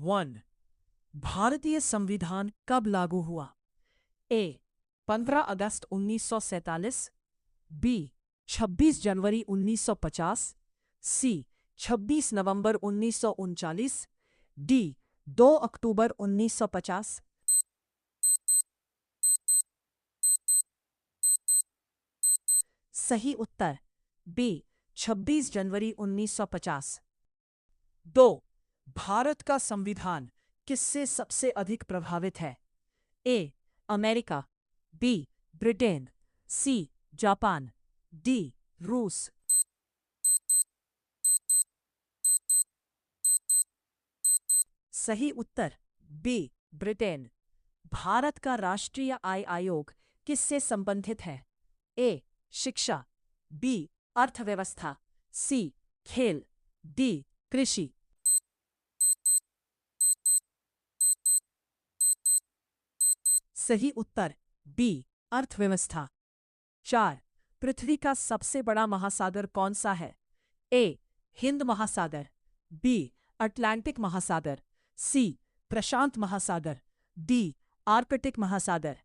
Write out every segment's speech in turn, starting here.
1. भारतीय संविधान कब लागू हुआ? ए. 15 अगस्त 1947, बी. 26 जनवरी 1950, सी. 26 नवंबर 1939, डी. 2 अक्टूबर 1950। सही उत्तर बी. 26 जनवरी 1950। 2. भारत का संविधान किससे सबसे अधिक प्रभावित है? A. America, B. Britain, C. Japan, D. रूस। सही उत्तर बी. ब्रिटेन। भारत का राष्ट्रीय आय आयोग किससे संबंधित है? ए. शिक्षा, बी. अर्थव्यवस्था, सी. खेल, डी. कृषि। सही उत्तर बी. अर्थव्यवस्था। 4. पृथ्वी का सबसे बड़ा महासागर कौन सा है? ए. हिंद महासागर, बी. अटलांटिक महासागर, सी. प्रशांत महासागर, डी. आर्कटिक महासागर।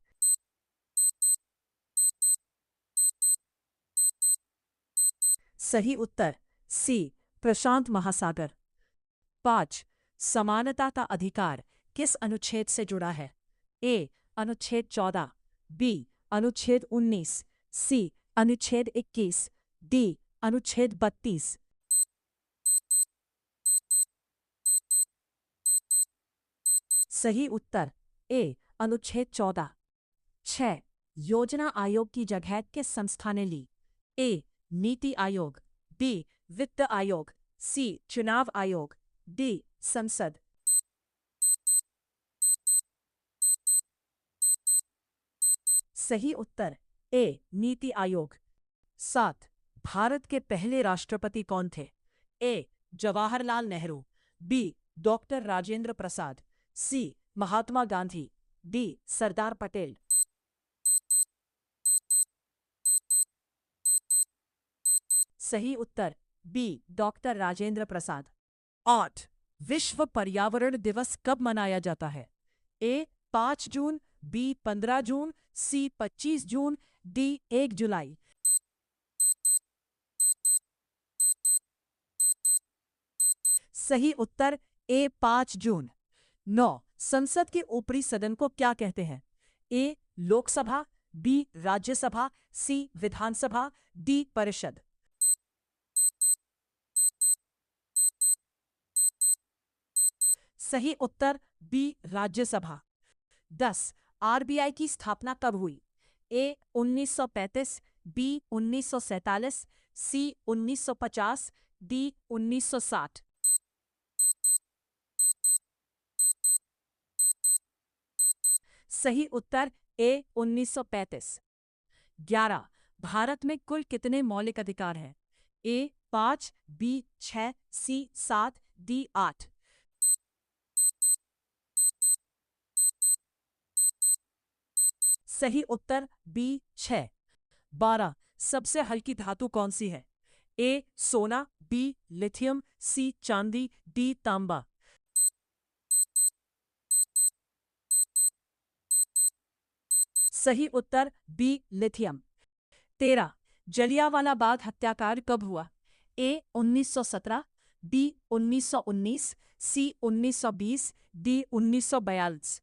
सही उत्तर सी. प्रशांत महासागर। 5. समानता का अधिकार किस अनुच्छेद से जुड़ा है? ए. अनुच्छेद 14, बी. अनुच्छेद 19, सी. अनुच्छेद 21, डी. अनुच्छेद 32। सही उत्तर ए. अनुच्छेद 14। 6. योजना आयोग की जगह किस संस्था ने ली? ए. नीति आयोग, बी. वित्त आयोग, सी. चुनाव आयोग, डी. संसद। सही उत्तर ए. नीति आयोग। 7. भारत के पहले राष्ट्रपति कौन थे? ए. जवाहरलाल नेहरू, बी. डॉक्टर राजेंद्र प्रसाद, सी. महात्मा गांधी, डी. सरदार पटेल। सही उत्तर बी. डॉक्टर राजेंद्र प्रसाद। 8. विश्व पर्यावरण दिवस कब मनाया जाता है? ए. 5 जून, बी. 15 जून, सी. 25 जून, डी. 1 जुलाई। सही उत्तर ए. 5 जून। 9. संसद के ऊपरी सदन को क्या कहते हैं? ए. लोकसभा, बी. राज्यसभा, सी. विधानसभा, डी. परिषद। सही उत्तर बी. राज्यसभा। 10. आरबीआई की स्थापना कब हुई? ए. 1935, बी. 1947, सी. 1950, डी. 1960। सही उत्तर ए. 1935। 11. भारत में कुल कितने मौलिक अधिकार हैं? ए. 5, बी. 6, सी. 7, डी. 8। सही उत्तर बी. 6। 12. सबसे हल्की धातु कौन सी है? ए. सोना, बी. लिथियम, सी. चांदी, डी. तांबा। सही उत्तर बी. लिथियम। 13. जलियांवाला बाग हत्याकांड कब हुआ? ए. 1917, बी. 1919, सी. 1920, डी. 1942।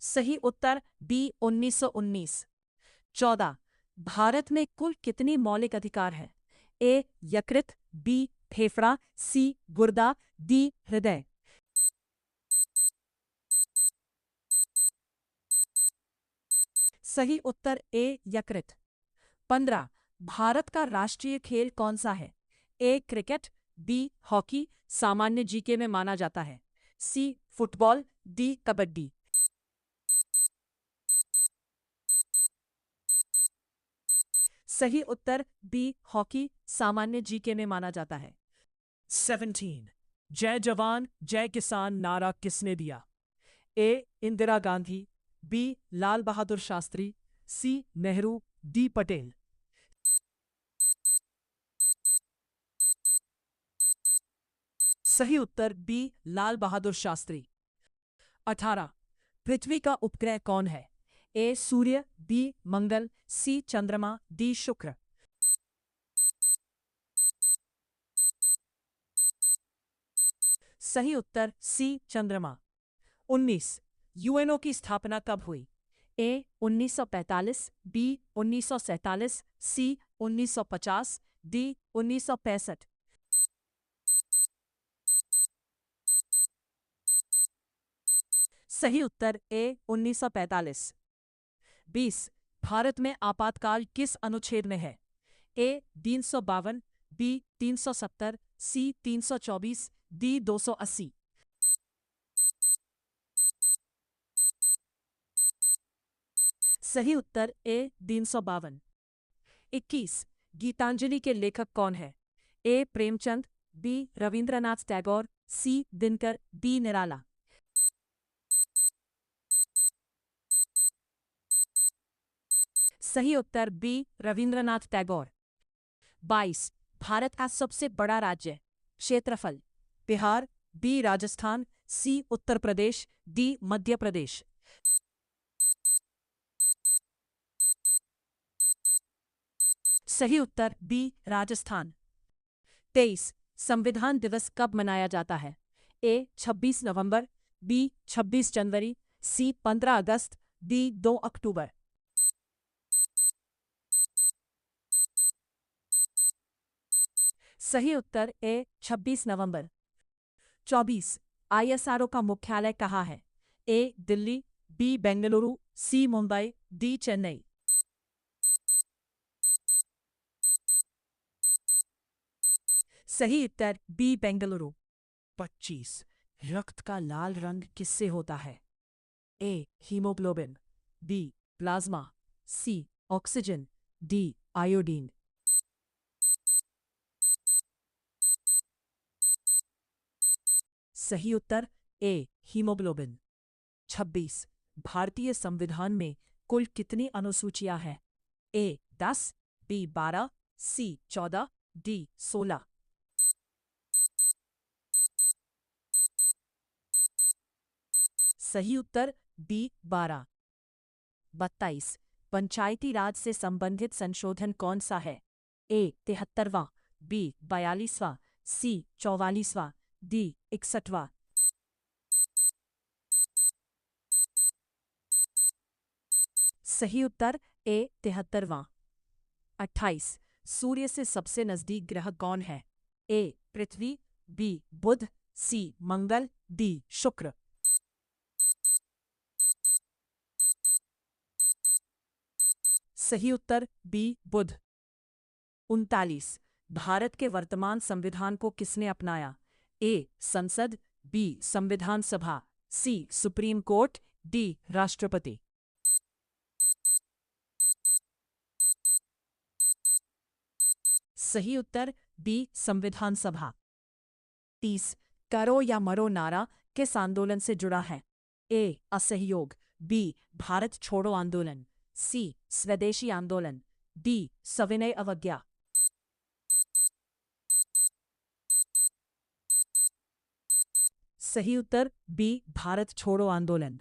सही उत्तर बी. 1919। 14. भारत में कुल कितनी मौलिक अधिकार है? ए. यकृत, बी. फेफड़ा, सी. गुर्दा, डी. हृदय। सही उत्तर ए. यकृत। 15. भारत का राष्ट्रीय खेल कौन सा है? ए. Cricket, B. हॉकी, सामान्य जीके में माना जाता है, सी. Football, D. कबड्डी। सही उत्तर बी. हॉकी, सामान्य जीके में माना जाता है। 17. जय जवान जय किसान नारा किसने दिया? ए. इंदिरा गांधी, बी. लाल बहादुर शास्त्री, सी. नेहरू, डी. पटेल। सही उत्तर बी लाल बहादुर शास्त्री। 18 पृथ्वी का उपग्रह कौन है? ए सूर्य, बी मंगल, सी चंद्रमा, डी शुक्र। सही उत्तर सी चंद्रमा। 19 यूएनओ की स्थापना कब हुई? ए 1945, बी 1947, सी 1950, डी 1965। सही उत्तर ए 1945। 20 भारत में आपातकाल किस अनुच्छेद में है? ए 352, बी 370, सी 324, डी 280। सही उत्तर ए 352। 21 गीतांजलि के लेखक कौन है? ए प्रेमचंद, बी रविंद्रनाथ टैगोर, सी दिनकर, डी निराला। सही उत्तर बी रविंद्रनाथ टैगोर। 22 भारत का सबसे बड़ा राज्य क्षेत्रफल? बिहार, बी राजस्थान, सी उत्तर प्रदेश, डी मध्य प्रदेश। सही उत्तर बी राजस्थान। 23 संविधान दिवस कब मनाया जाता है? ए 26 नवंबर, बी 26 जनवरी, सी 15 अगस्त, डी 2 अक्टूबर। सही उत्तर ए 26 नवंबर। 24 आईएसआरओ का मुख्यालय कहाँ है? ए दिल्ली, बी बेंगलुरु, सी मुंबई, डी चेन्नई। सही उत्तर बी बेंगलुरु। 25 रक्त का लाल रंग किससे होता है? ए हीमोग्लोबिन, बी प्लाज्मा, सी ऑक्सीजन, डी आयोडीन। सही उत्तर ए हीमोग्लोबिन। 26 भारतीय संविधान में कुल कितनी अनुसूचियां हैं? ए 10, बी 12, सी 14, डी 16। सही उत्तर बी 12। 22 पंचायती राज से संबंधित संशोधन कौन सा है? ए 73वां, बी 42वां, सी 44वां, डी 61वां। सही उत्तर ए 73वां। 28 सूर्य से सबसे नजदीक ग्रह कौन है? ए पृथ्वी, बी बुध, सी मंगल, डी शुक्र। सही उत्तर बी बुध। 39 भारत के वर्तमान संविधान को किसने अपनाया? ए संसद, बी संविधान सभा, सी सुप्रीम कोर्ट, डी राष्ट्रपति। सही उत्तर बी संविधान सभा। 30 करो या मरो नारा किस आंदोलन से जुड़ा है? ए असहयोग, बी भारत छोड़ो आंदोलन, सी स्वदेशी आंदोलन, डी सविनय अवज्ञा। सही उत्तर बी भारत छोड़ो आंदोलन।